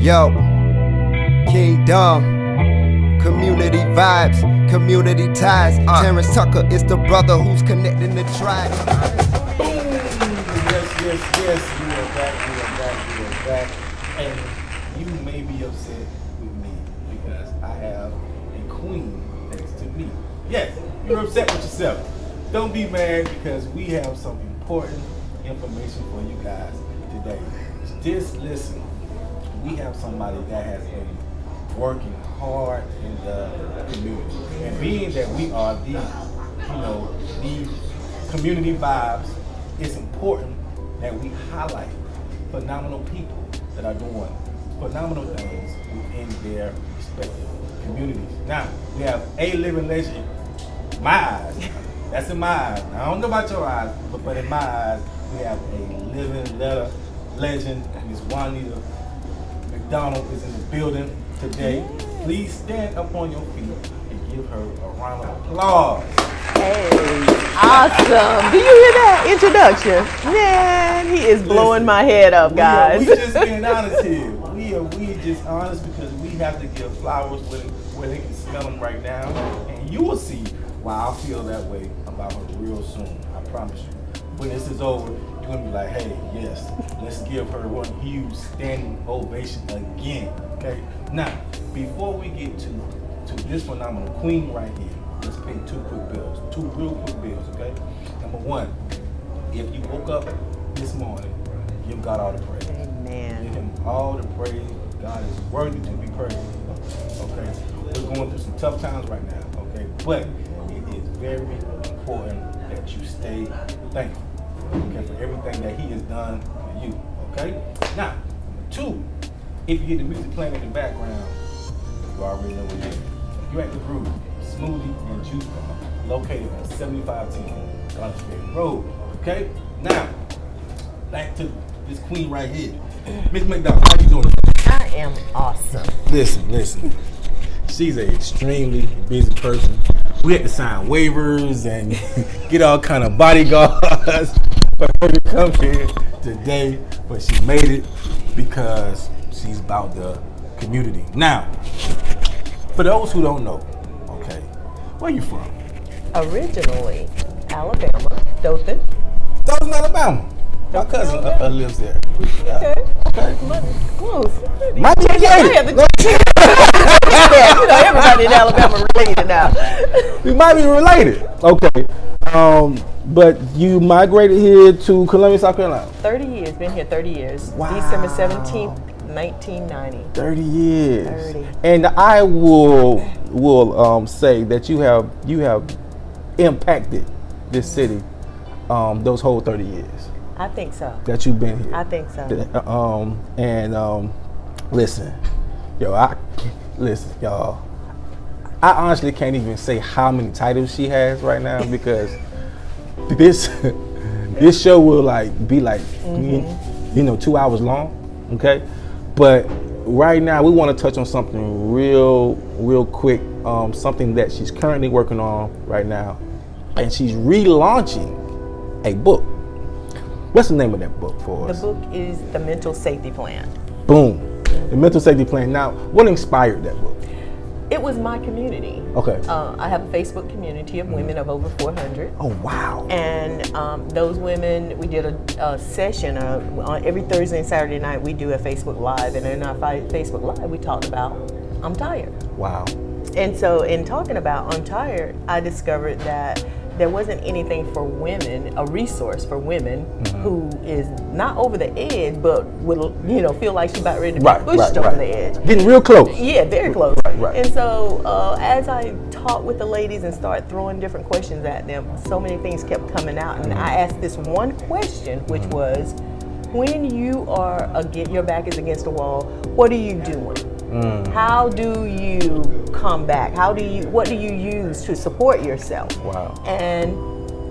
Yo, Kingdom, community vibes, community ties. Terrance Tucker is the brother who's connecting the tribe. Yes, we are back. And you may be upset with me because I have a queen next to me. Yes, you're upset with yourself. Don't be mad because we have some important information for you guys today. Just listen. We have somebody that has been working hard in the community. And being that we are the community vibes, it's important that we highlight phenomenal people that are doing phenomenal things within their respective communities. Now, we have a living legend. My eyes. That's in my eyes. I don't know about your eyes, but in my eyes, we have a living legend. Ms. Juanita McDonald is in the building today. Please stand up on your feet and give her a round of applause. Hey, awesome. Do you hear that introduction? Man, he is blowing my head up, guys. We just being honest here. We just honest because we have to give flowers where they can smell them right now. And you will see why I feel that way about her real soon. I promise you. When this is over, you're going to be like, hey, yes, let's give her one huge standing ovation again. Okay? Now, before we get to this phenomenal queen right here, let's pay two real quick bills, okay? Number one, if you woke up this morning, give God all the praise. Amen. Give him all the praise. God is worthy to be praised. Okay? We're going through some tough times right now, okay? But it is very important that you stay thankful, okay, for everything that he has done for you, okay? Now, number two, if you hear the music playing in the background, you already know what it is. You're at the Groove Smoothie and Juice Bar, located on 7510 Garden State Road. Okay? Now, back to this queen right here. Miss McDonald, how you doing? I am awesome. Listen. She's an extremely busy person. We had to sign waivers and get all kind of bodyguards for her to come here today, but she made it because she's about the community. Now, for those who don't know, okay, where you from? Originally, Alabama, Dothan. Dothan, Alabama. My cousin lives there. Yeah. Okay. Close. Might be related. Yeah, everybody in Alabama related now. We might be related. Okay. But you migrated here to Columbia, South Carolina? 30 years. Been here 30 years. Wow. December 17th, 1990. 30 years. 30. And I will say that you have impacted this city those whole 30 years. I think so. That you've been here. I think so. Listen, y'all. I honestly can't even say how many titles she has right now because this show will be 2 hours long, okay? But right now we want to touch on something real quick, something that she's currently working on right now, and she's relaunching a book. What's the name of that book for us? The book is The Mental Safety Plan. Boom. The Mental Safety Plan. Now, what inspired that book? It was my community. Okay. I have a Facebook community of women of over 400. Oh, wow. And those women, we did a session on every Thursday and Saturday night. We do a Facebook Live, and in our Facebook Live, we talked about I'm tired. Wow. And so, in talking about I'm tired, I discovered that there wasn't anything for women, a resource for women who is not over the edge, but will feel like she's about ready to be pushed over the edge. Getting real close. Yeah, very close. Right. And so as I talked with the ladies and started throwing different questions at them, so many things kept coming out. And I asked this one question, which was, when you are your back is against the wall, what are you doing? How do you come back? What do you use to support yourself? Wow. And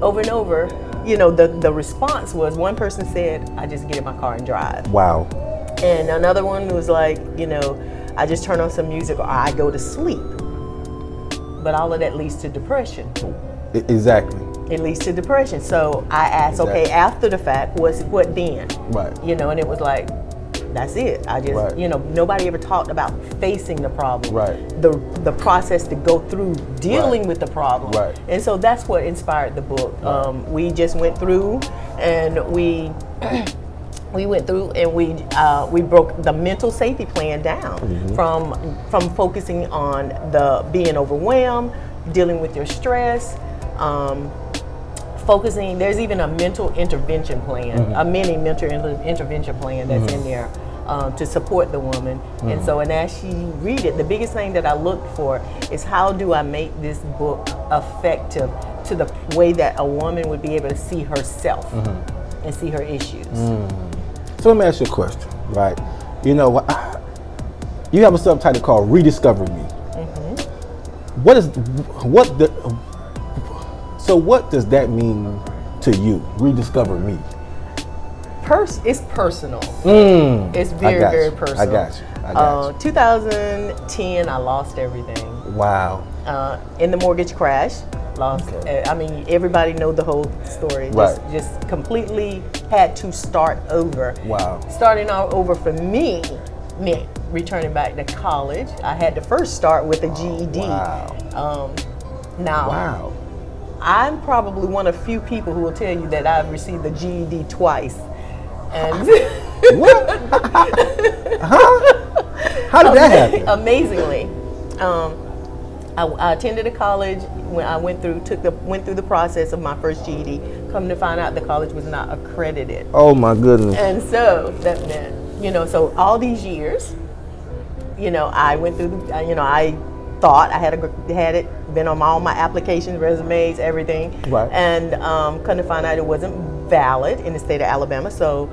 over, the response was, one person said, I just get in my car and drive. Wow. And another one was like, I just turn on some music or I go to sleep. But all of that leads to depression. Exactly. It leads to depression. So I asked, okay, after the fact, what then? Right. And it was like, that's it. I just, Right. you know, nobody ever talked about facing the problem. Right. The process to go through dealing Right. with the problem. Right. And so that's what inspired the book. Right. We just went through and we went through and we broke the mental safety plan down from focusing on the being overwhelmed, dealing with your stress, focusing. There's even a mental intervention plan, a mini mental intervention plan that's in there to support the woman. And so, and as she read it, the biggest thing that I looked for is how do I make this book effective to the way that a woman would be able to see herself and see her issues. So let me ask you a question, right? You know, you have a subtitle called Rediscovering Me. So what does that mean to you, Rediscover Me? It's personal. It's very, very personal. I got you. 2010, I lost everything. Wow. In the mortgage crash. Lost. Okay. I mean, everybody know the whole story. Right. Just completely had to start over. Wow. Starting all over for me meant returning back to college. I had to first start with a GED. Wow. Now, Wow. I'm probably one of few people who will tell you that I've received the GED twice. And What? Huh? How did that happen? Amazingly, I attended a college when I went through the process of my first GED. Come to find out, the college was not accredited. Oh my goodness. And so that meant, you know, so all these years, you know, I went through I thought I had been on all my applications, resumes, everything. Right. And come to find out it wasn't valid in the state of Alabama. So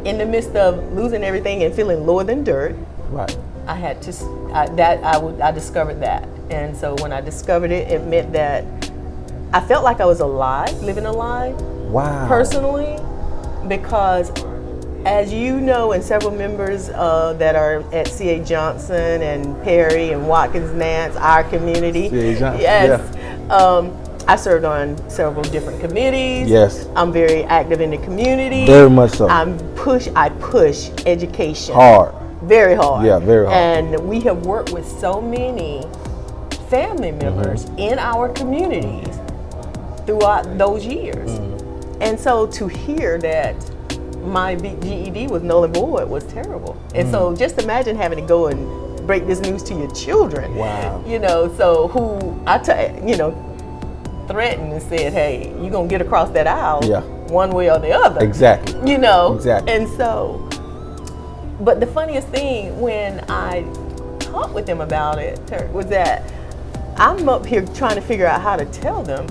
in the midst of losing everything and feeling lower than dirt, Right. I had to, I discovered that. And so when I discovered it, it meant that I felt like I was alive, living a lie. Wow. Personally, because as you know, and several members that are at C.A. Johnson and Perry and Watkins Nance, our community. C.A. Johnson, yes. Yeah. I served on several different committees. Yes. I'm very active in the community. Very much so. I push education. Hard. Very hard. Yeah, very hard. And we have worked with so many family members in our communities throughout those years. And so to hear that my GED was null and void was terrible. And so just imagine having to go and break this news to your children. Wow. You know, so who threatened and said, hey, you're going to get across that aisle one way or the other. Exactly. You know? Exactly. And so, but the funniest thing when I talked with them about it was that I'm up here trying to figure out how to tell them.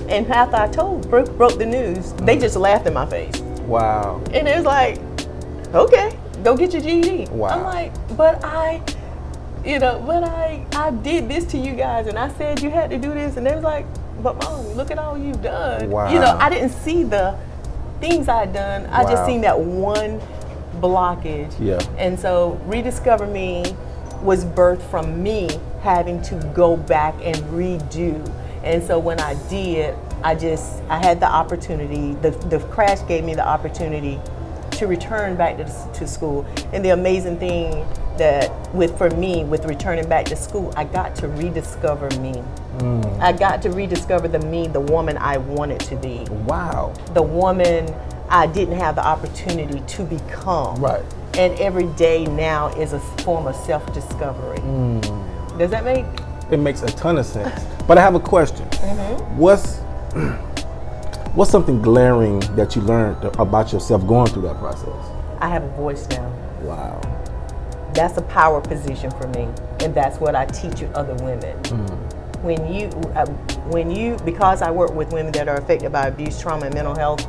And after I broke the news, they just laughed in my face. Wow. And it was like, okay, go get your GED. Wow. I'm like, but I did this to you guys, and I said you had to do this, and they was like, but Mom, look at all you've done. Wow. You know, I didn't see the things I'd done. I just seen that one blockage. Yeah. And so Rediscover Me was birthed from me having to go back and redo. And so when I did, I had the opportunity, the crash gave me the opportunity to return back to school. And the amazing thing that for me, with returning back to school, I got to rediscover me. I got to rediscover the woman I wanted to be. Wow. The woman I didn't have the opportunity to become. Right. And every day now is a form of self-discovery. Does that make? It makes a ton of sense. But I have a question. What's something glaring that you learned about yourself going through that process? I have a voice now. Wow. That's a power position for me, and that's what I teach other women. When you, because I work with women that are affected by abuse, trauma, and mental health,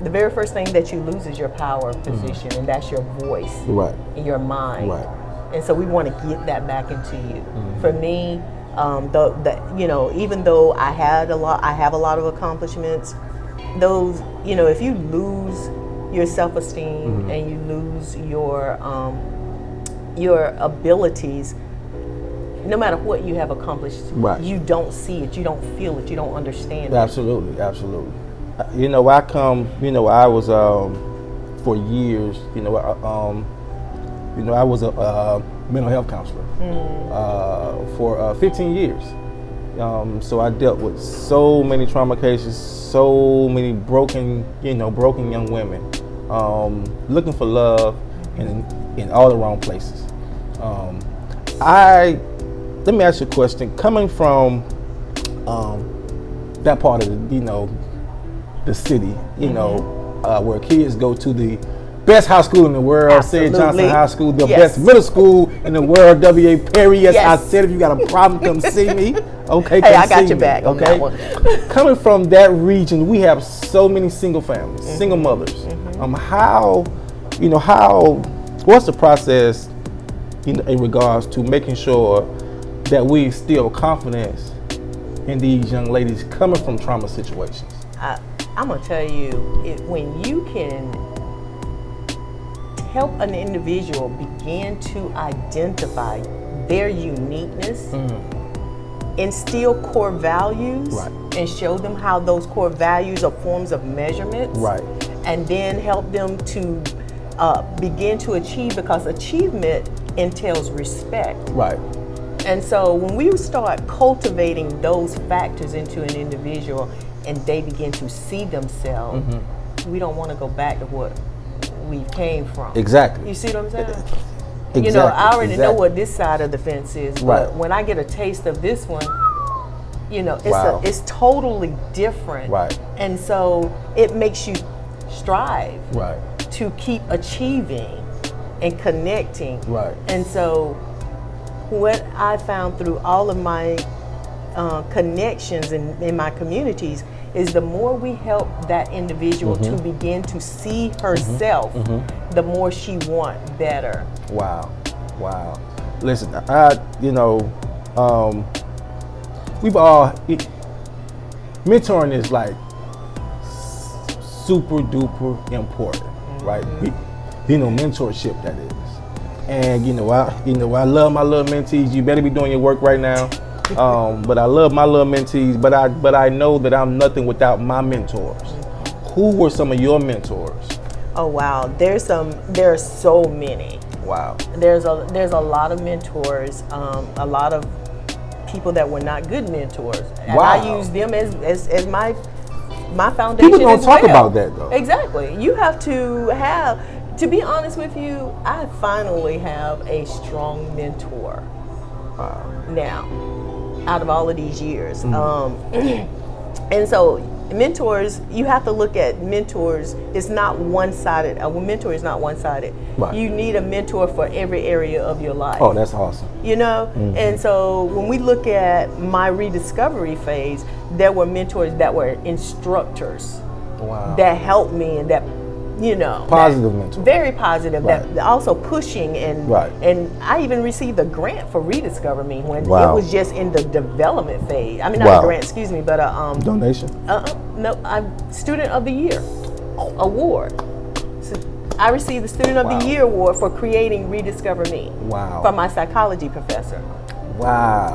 the very first thing that you lose is your power position, and that's your voice, Right. in your mind. Right. And so we want to get that back into you. For me, even though I have a lot of accomplishments, those, if you lose your self-esteem and you lose your abilities, no matter what you have accomplished, you don't see it, you don't feel it, you don't understand it. Absolutely, absolutely. I was for years. I was a mental health counselor for 15 years. So I dealt with so many trauma cases, so many broken young women, looking for love in all the wrong places. Let me ask you a question. Coming from that part of the city, where kids go to the best high school in the world, St. Johnson High School, the best middle school in the world, W.A. Perry. Yes, I said if you got a problem, come see me. Okay, hey, I got your back on that one. Coming from that region, we have so many single families, single mothers. What's the process in regards to making sure that we instill confidence in these young ladies coming from trauma situations? I'm gonna tell you, when you can help an individual begin to identify their uniqueness, instill core values, and show them how those core values are forms of measurements, and then help them to begin to achieve, because achievement entails respect. And so when we start cultivating those factors into an individual and they begin to see themselves, we don't want to go back to what we came from. Exactly. You see what I'm saying? Exactly. I already know what this side of the fence is, but when I get a taste of this one, it's totally different. And so it makes you strive to keep achieving and connecting. And so what I found through all of my connections in my communities is the more we help that individual to begin to see herself, the more she wants better. Wow. Listen, we've all, mentoring is like super duper important, right? Mentorship, that is. And I love my little mentees. You better be doing your work right now. But I love my little mentees, but I know that I'm nothing without my mentors. Who were some of your mentors? Oh wow, there are so many. Wow. There's a lot of mentors, a lot of people that were not good mentors. And I use them as my foundation. People don't talk about that though. Exactly. You have to be honest with you, I finally have a strong mentor. Now, out of all of these years. And so mentors, you have to look at mentors, it's not one-sided. A mentor is not one-sided. You need a mentor for every area of your life. Oh, that's awesome. And so when we look at my rediscovery phase, there were mentors that were instructors that helped me and that positive mentor, very positive, that also pushing and I even received a grant for Rediscover Me when it was just in the development phase. I mean, not a grant, excuse me, but a donation. No, I'm Student of the Year award. So I received the Student of the Year award for creating Rediscover Me from my psychology professor.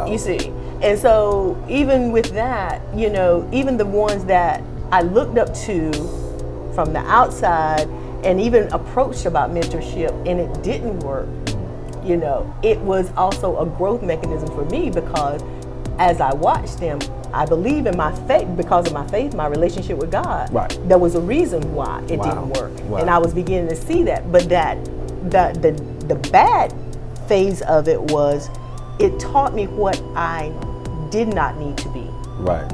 You see, and so even with that, even the ones that I looked up to from the outside and even approached about mentorship and it didn't work, it was also a growth mechanism for me, because as I watched them, I believe in my faith, because of my faith, my relationship with God, there was a reason why it didn't work. And I was beginning to see that. But the bad phase of it was, it taught me what I did not need to be.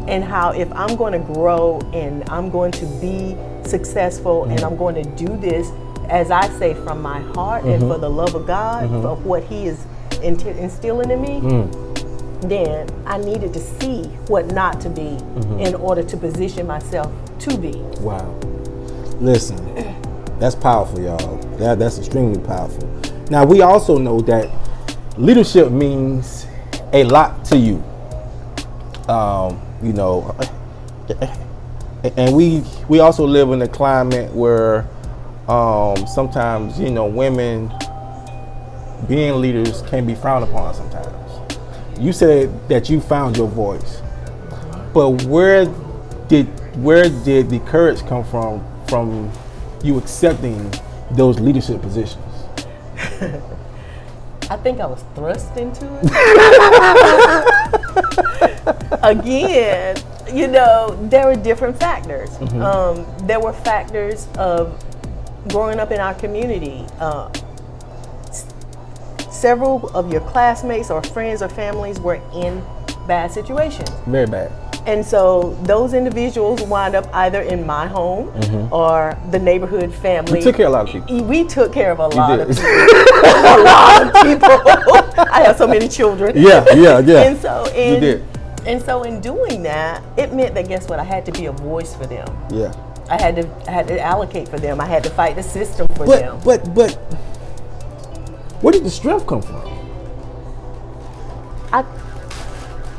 And how if I'm going to grow and I'm going to be successful and I'm going to do this, as I say, from my heart and for the love of God, for what He is instilling in me, then I needed to see what not to be in order to position myself to be. Listen, that's powerful, y'all. That's extremely powerful. Now, we also know that leadership means a lot to you. And we also live in a climate where sometimes women being leaders can be frowned upon sometimes. You said that you found your voice, but where did the courage come from you accepting those leadership positions? I think I was thrust into it. Again, you know, there were different factors. There were factors of growing up in our community. Several of your classmates or friends or families were in bad situations. Very bad. And so those individuals wind up either in my home or the neighborhood family. We took care of a lot of people. We took care of a lot of people. A lot of people. I have so many children. Yeah. And so You did. And so in doing that, it meant that, guess what, I had to be a voice for them. Yeah. I had to allocate for them. I had to fight the system for them. But where did the strength come from?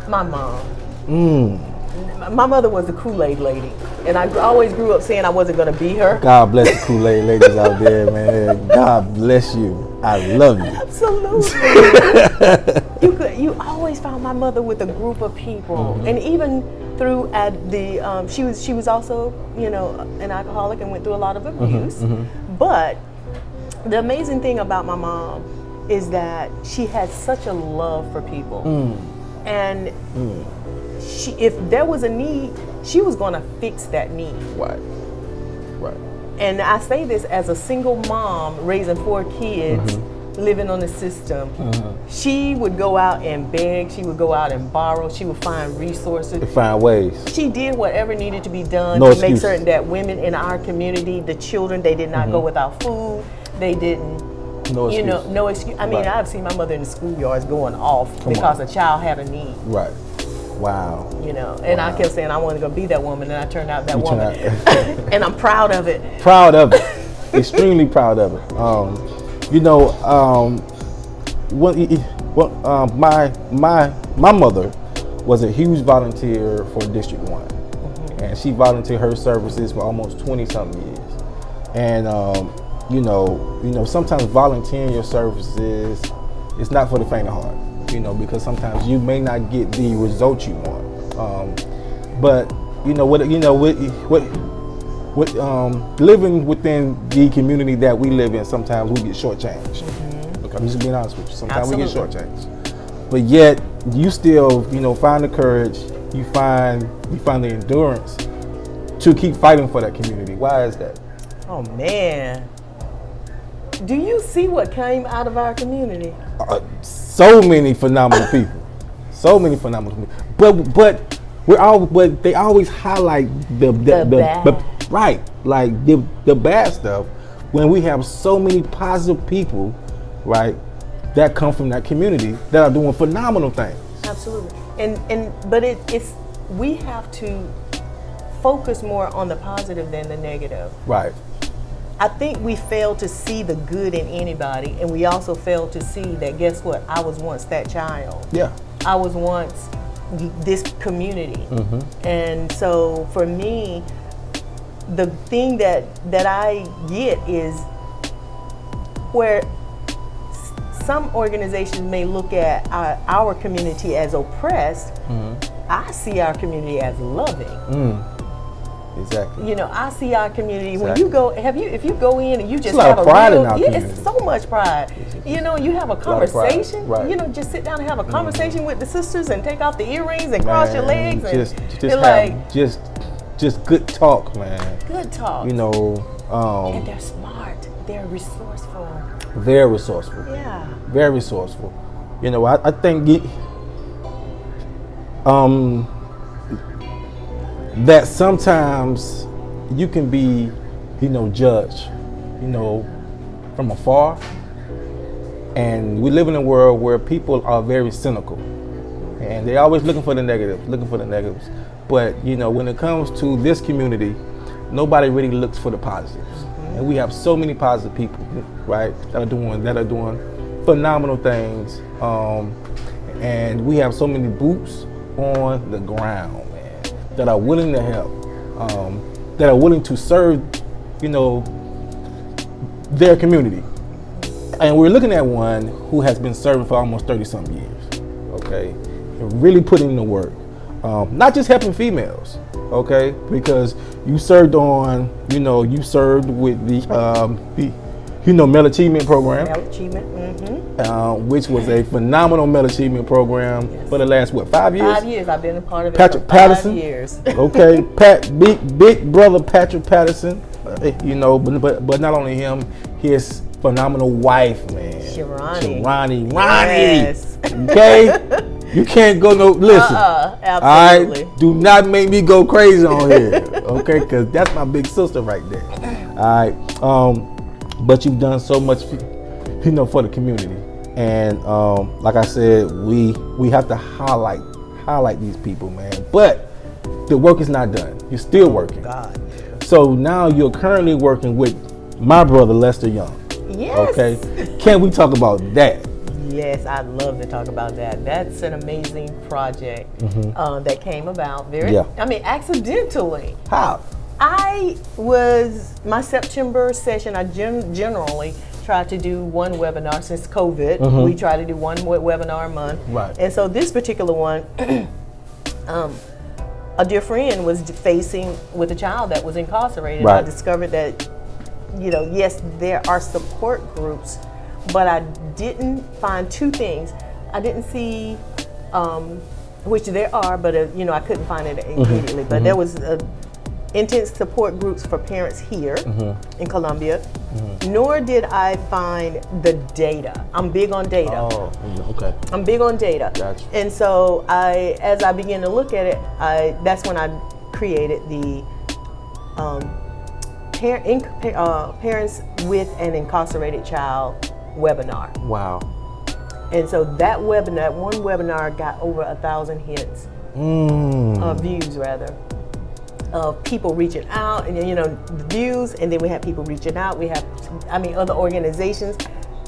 My mom. My mother was the Kool-Aid lady, and I always grew up saying I wasn't going to be her. God bless the Kool-Aid ladies out there, man. God bless you. I love you. Absolutely. You always found my mother with a group of people, and even through she was also, you know, an alcoholic and went through a lot of abuse. But the amazing thing about my mom is that she had such a love for people, and if there was a need, she was going to fix that need. Right. And I say this as a single mom raising 4 kids, living on the system. She would go out and beg. She would go out and borrow. She would find resources. To find ways. She did whatever needed to be done No to make excuses. certain that women in our community, the children, they did not go without food. They didn't. No You know, excuse. no excuse. I mean, Right. I've seen my mother in the schoolyards going off Come because on. a child had a need. Right. Wow. You know, and I Wow. kept saying I wanted to be that woman, and I turned out that You woman, turned and I'm proud of it. Proud of it. Extremely proud of it. You know, my mother was a huge volunteer for District 1, and she volunteered her services for almost 20-something years. And you know, sometimes volunteering your services is not for the faint of heart. You know, because sometimes you may not get the results you want. But you know what living within the community that we live in, sometimes we get shortchanged. Okay, I'm just being honest with you. Sometimes we get shortchanged. But yet you still, you know, find the courage, you find the endurance to keep fighting for that community. Why is that? Oh man, do you see what came out of our community? So many phenomenal people. So many phenomenal people. But they always highlight the bad. right, like the bad stuff, when we have so many positive people, right, that come from that community that are doing phenomenal things. Absolutely. But it's we have to focus more on the positive than the negative. Right. I think we fail to see the good in anybody, and we also fail to see that, guess what, I was once that child. Yeah. I was once this community. And so for me, the thing that I get is where some organizations may look at our community as oppressed, I see our community as loving. Exactly. You know, I see our community when Exactly. you go. If you go in and you just There's a lot have of a pride real, in our yeah, community. it's so much pride. You know, you have a lot of pride, conversation. right. You know, just sit down and have a conversation with the sisters and take off the earrings and cross your legs and just you're have like just good talk, man. good talk. You know, and they're smart. They're resourceful. very resourceful. Yeah. Very resourceful. You know, I think that sometimes you can be, you know, judged, you know, from afar. And we live in a world where people are very cynical, and they're always looking for the negatives. But, you know, when it comes to this community, nobody really looks for the positives. And we have so many positive people, right, that are doing phenomenal things. And we have so many boots on the ground, man, that are willing to help, that are willing to serve, you know, their community. And we're looking at one who has been serving for almost 30-something years, okay? And really putting in the work. Not just helping females, okay? Because you served on, you know, you served with Male Achievement Program. Male Achievement, which was a phenomenal Male Achievement Program for the last, 5 years? 5 years. I've been a part of it Patrick for Patterson. 5 years. Okay, big brother Patrick Patterson. But not only him, his phenomenal wife, man. Sharani. Yes. Okay? You can't go listen. Absolutely. All right? Do not make me go crazy on here. Okay? Because that's my big sister right there. All right? But you've done so much, for the community. And like I said, we have to highlight these people, man. But the work is not done. You're still working. God. So now you're currently working with my brother, Lester Young. Yes. Okay. Can we talk about that? Yes, I'd love to talk about that. That's an amazing project that came about accidentally. How? My September session, I generally try to do one webinar since COVID. We try to do one webinar a month. Right. And so this particular one, a dear friend was facing with a child that was incarcerated. Right. I discovered that, yes, there are support groups, but I didn't find two things. I didn't see, which there are, but I couldn't find it immediately. But there was intense support groups for parents here in Columbia. Nor did I find the data. I'm big on data. Oh, okay. I'm big on data. Gotcha. And so as I began to look at it, that's when I created the Parents with an Incarcerated Child webinar. Wow. And so that one webinar got over 1,000 hits, views rather, of people reaching out, and the views, and then we have people reaching out. We have, other organizations.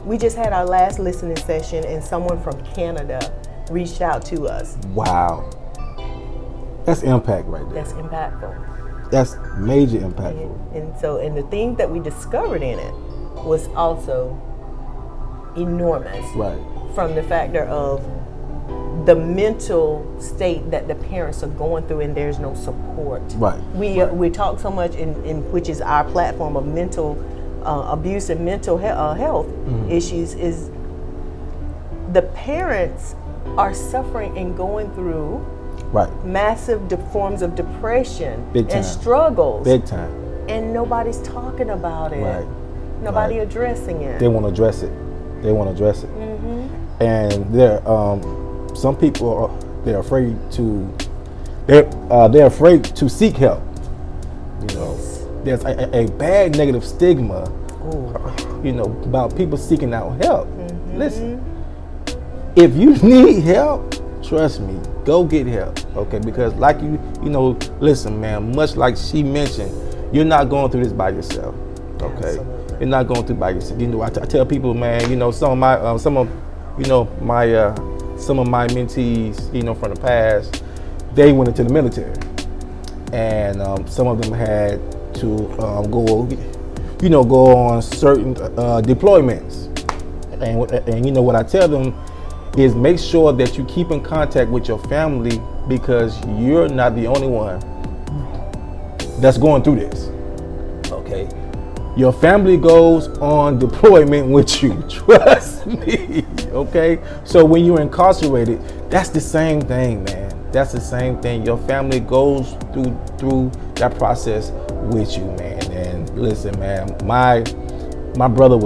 We just had our last listening session, and someone from Canada reached out to us. Wow. That's impact right there. That's impactful. That's major impactful. And the thing that we discovered in it was also enormous. Right. From the factor of the mental state that the parents are going through, and there's no support. Right. We talk so much in which is our platform of mental abuse and mental health issues, is the parents are suffering and going through massive forms of depression and struggles. Big time. And nobody's talking about it. Right. Nobody addressing it. They want to address it. And there, some people they're afraid to seek help. There's a bad negative stigma, about people seeking out help. Listen, if you need help, trust me, go get help. Okay, because listen, man. Much like she mentioned, you're not going through this by yourself. Okay. Absolutely. You're not going through by yourself. I tell people, man, some of my mentees, from the past, they went into the military, and some of them had to go on certain deployments, and what I tell them is make sure that you keep in contact with your family, because you're not the only one that's going through this. Okay. Your family goes on deployment with you. Trust me. Okay? So when you're incarcerated, that's the same thing, man. That's the same thing. Your family goes through that process with you, man. And listen, man, my brother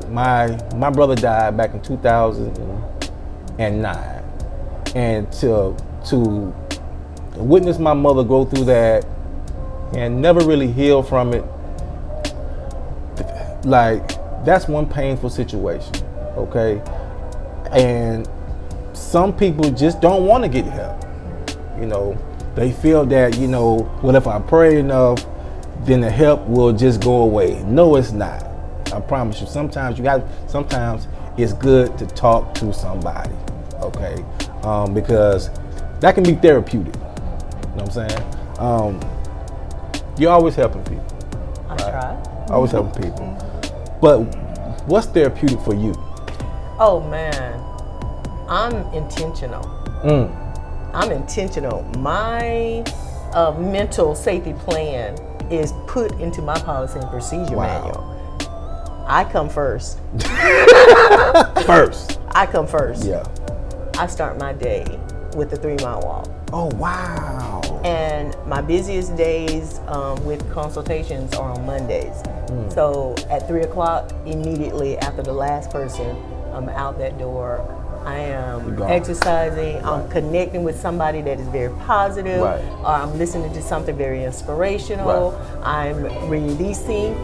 my brother died back in 2009. And to witness my mother go through that and never really heal from it, that's one painful situation, okay? And some people just don't want to get help. They feel that, if I pray enough, then the help will just go away. No, it's not. I promise you. Sometimes it's good to talk to somebody, okay? Because that can be therapeutic. You know what I'm saying? You're always helping people. I try. Always helping people. But what's therapeutic for you? Oh man, I'm intentional. I'm intentional. My mental safety plan is put into my policy and procedure manual. I come first. First. I come first. Yeah. I start my day with the 3-mile walk. Oh, wow. And my busiest days with consultations are on Mondays. So at 3 o'clock, immediately after the last person, I'm out that door. I am exercising. Right. I'm connecting with somebody that is very positive. Right. Or I'm listening to something very inspirational. Right. I'm releasing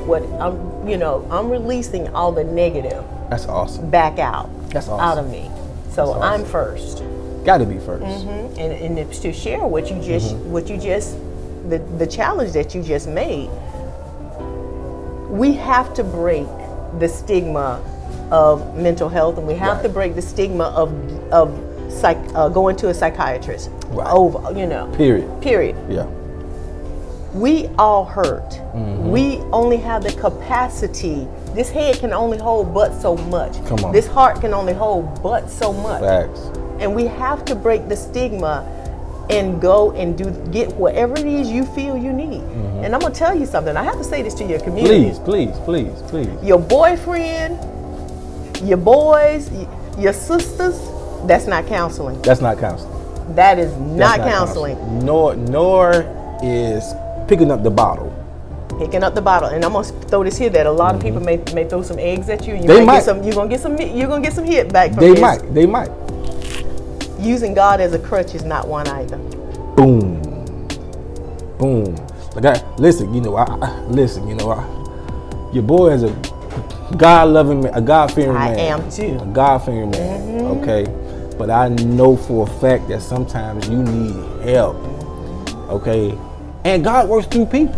I'm releasing all the negative. That's awesome. Back out. That's awesome. Out of me. So awesome. I'm first. Got to be first. Mm-hmm. And it's to share what you just, the challenge that you just made. We have to break the stigma of mental health, and we have to break the stigma of going to a psychiatrist. Right. Period. Yeah. We all hurt. Mm-hmm. We only have the capacity. This head can only hold but so much. Come on. This heart can only hold but so much. Facts. And we have to break the stigma and go and get whatever it is you feel you need. Mm-hmm. And I'm gonna tell you something. I have to say this to your community. Please. Your boyfriend, your boys, your sisters, that's not counseling. That's not counseling. That is not counseling. Nor is picking up the bottle. Picking up the bottle. And I'm gonna throw this here that a lot of people may throw some eggs at you. They might. You're gonna get some hit back from this. They might. Using God as a crutch is not one either. Boom. Listen, your boy is a God-loving man, a God-fearing man. I am too. A God-fearing man, okay? But I know for a fact that sometimes you need help, okay? And God works through people.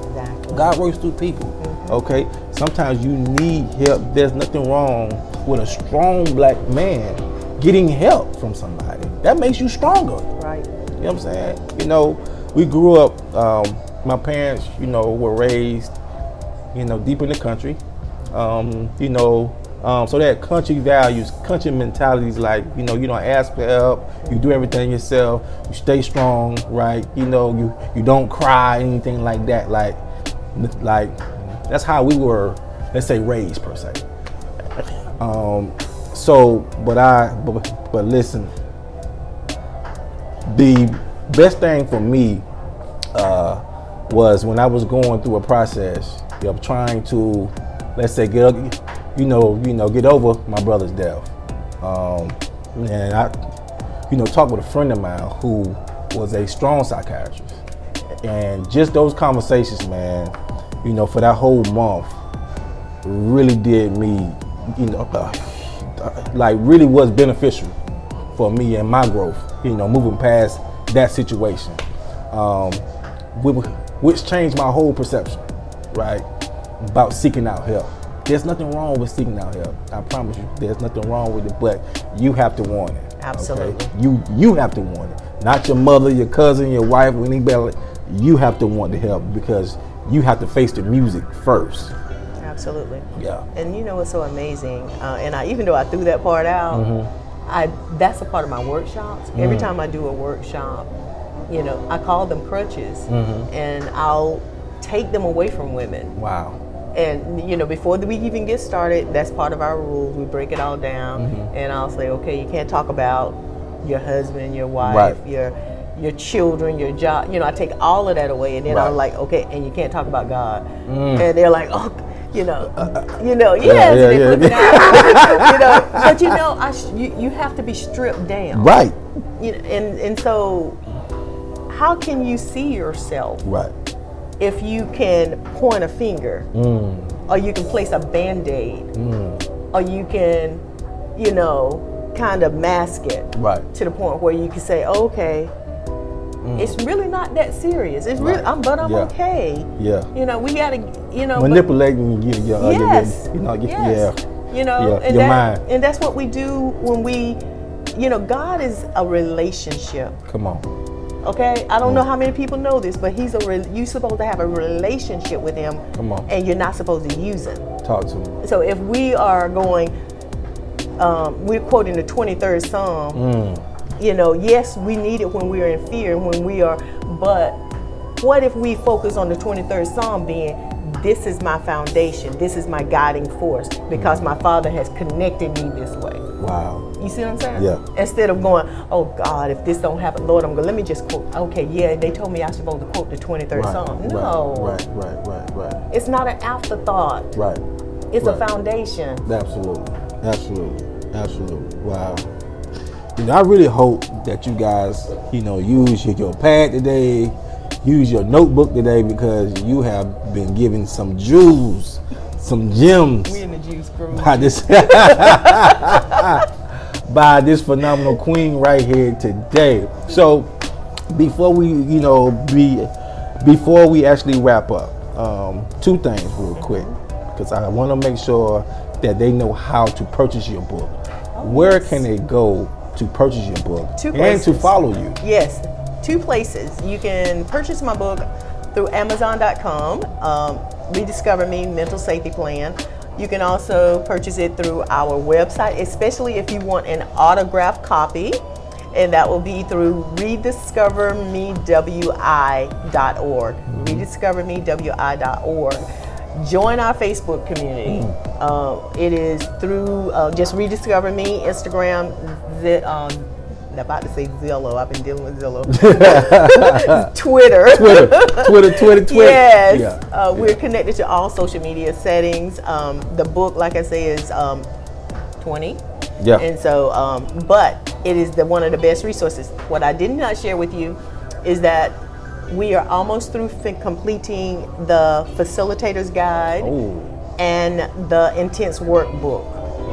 Exactly. God works through people, okay? Sometimes you need help. There's nothing wrong with a strong black man getting help from somebody. That makes you stronger. Right. You know what I'm saying? We grew up, my parents, were raised, deep in the country. So that country values, country mentalities, like, you don't ask for help, you do everything yourself, you stay strong, right? You don't cry, anything like that. Like that's how we were, let's say, raised per se. But listen, the best thing for me was when I was going through a process of trying to, let's say, get over my brother's death. And I, talked with a friend of mine who was a strong psychiatrist. And just those conversations, man, for that whole month really did me, really was beneficial for me and my growth, moving past that situation, which changed my whole perception, right, about seeking out help. There's nothing wrong with seeking out help. I promise you, there's nothing wrong with it, but you have to want it. Absolutely. Okay? You have to want it. Not your mother, your cousin, your wife, anybody. You have to want the help because you have to face the music first. Absolutely. Yeah. And what's so amazing, even though I threw that part out, that's a part of my workshops. Every time I do a workshop, I call them crutches, and I'll take them away from women. Wow. And before we even get started, that's part of our rules. We break it all down, and I'll say, okay, you can't talk about your husband, your wife, your children, your job. I take all of that away, and then I'm like, okay, and you can't talk about God. And they're like, oh, yes, they flip it out. But you have to be stripped down, right? And so, how can you see yourself, right? If you can point a finger, or you can place a Band-Aid, or you can, kind of mask it, right, to the point where you can say, oh, okay, it's really not that serious. It's really, I'm okay. Yeah. We gotta, manipulating your mind. And that's what we do when we, God is a relationship. Come on. Okay, I don't know how many people know this, but you're supposed to have a relationship with him. Come on. And you're not supposed to use him. Talk to me. So if we are going, we're quoting the 23rd Psalm. Yes, we need it when we're in fear and when we are, but what if we focus on the 23rd Psalm being, this is my foundation. This is my guiding force because my Father has connected me this way. Wow. You see what I'm saying? Yeah. Instead of going, oh God, if this don't happen, Lord, let me just quote. Okay, yeah, they told me I was supposed to quote the 23rd Psalm. No. Right. It's not an afterthought. Right. It's a foundation. Absolutely. Wow. I really hope that you guys, use your pad today, use your notebook today, because you have been given some jewels, some gems. We in the juice crew. By this phenomenal queen right here today. So before we actually wrap up, two things real quick, because I want to make sure that they know how to purchase your book. Where can they go to purchase your book and to follow you? Yes, 2 places. You can purchase my book through Amazon.com, Rediscover Me, Mental Safety Plan. You can also purchase it through our website, especially if you want an autographed copy, and that will be through rediscovermewi.org. Rediscovermewi.org. Join our Facebook community. It is through just Rediscover Me, Instagram, I'm about to say Zillow. I've been dealing with Zillow. Twitter. Yes. Yeah. We're connected to all social media settings. The book, like I say, is 20. Yeah. And so, but it is one of the best resources. What I did not share with you is that we are almost through completing the facilitator's guide and the intense workbook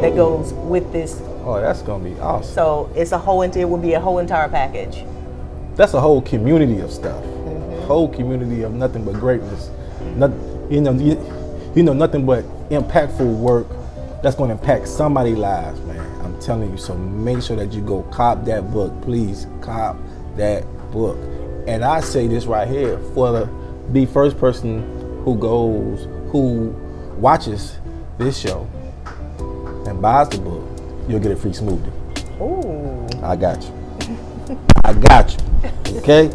that goes with this. Oh, that's gonna be awesome. So it's it will be a whole entire package. That's a whole community of stuff. Whole community of nothing but greatness. Nothing but impactful work that's gonna impact somebody's lives, man. I'm telling you. So make sure that you go cop that book. Please cop that book. And I say this right here, for the first person who watches this show and buys the book, you'll get a free smoothie. Ooh. I got you. Okay?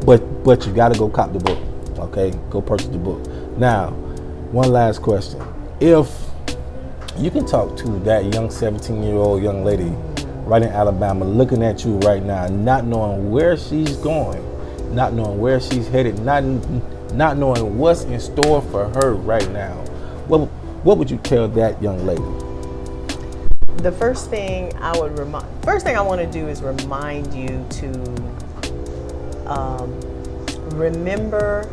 But you gotta go cop the book. Okay? Go purchase the book. Now, one last question. If you can talk to that young 17-year-old young lady right in Alabama looking at you right now, not knowing where she's going, not knowing where she's headed, not knowing what's in store for her right now, what would you tell that young lady? The first thing I want to do is remind you to remember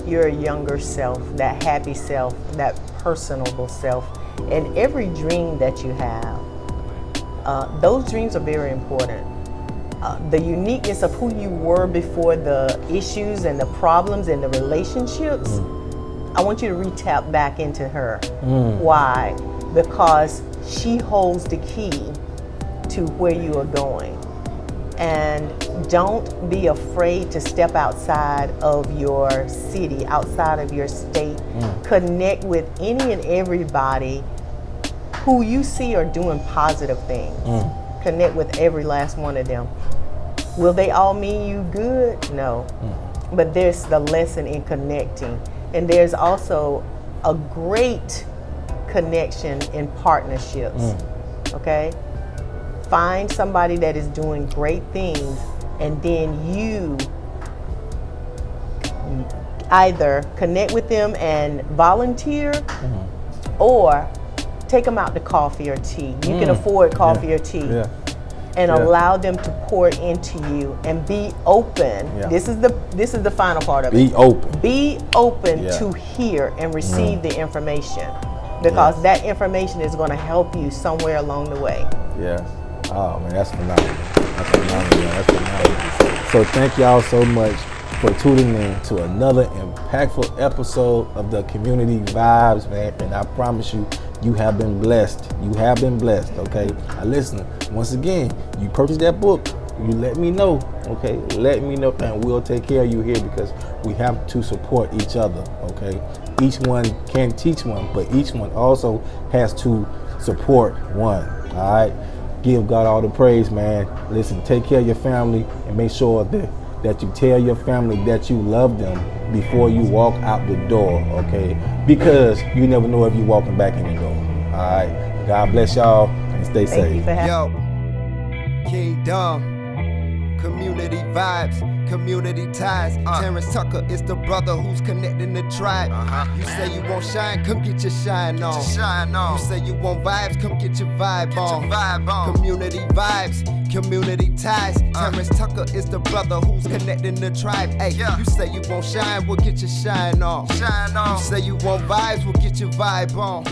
your younger self, that happy self, that personable self, and every dream that you have. Those dreams are very important. The uniqueness of who you were before the issues and the problems and the relationships, I want you to re-tap back into her. Why? Because she holds the key to where you are going. And don't be afraid to step outside of your city, outside of your state. Connect with any and everybody who you see are doing positive things. Connect with every last one of them. Will they all mean you good? No. But there's the lesson in connecting. And there's also a great connection in partnerships. Okay? Find somebody that is doing great things, and then you either connect with them and volunteer or take them out to coffee or tea. You can afford coffee or tea. And allow them to pour into you and be open. This is the final part of it. Be open. Be open to hear and receive the information, because that information is going to help you somewhere along the way. Oh man, that's phenomenal. That's phenomenal. So thank y'all so much for tuning in to another impactful episode of the Community Vibes, man. And I promise you, you have been blessed. You have been blessed, okay? Now listen, once again, you purchase that book, you let me know, okay? Let me know, and we'll take care of you here, because we have to support each other, okay? Each one can teach one, but each one also has to support one, all right? Give God all the praise, man. Listen, take care of your family and make sure that that you tell your family that you love them before you walk out the door, okay? Because you never know if you're walking back in the door, all right? God bless y'all and stay Thank safe. you for having Yo, Kingdom. Community vibes, community ties. Terrance Tucker is the brother who's connecting the tribe. You say you want shine, come get your shine on. You say you want vibes, come get your vibe on. Community vibes, community ties. Terrance Tucker is the brother who's connecting the tribe. Hey, you say you want shine, we'll get your shine on. You say you want vibes, we'll get your vibe on.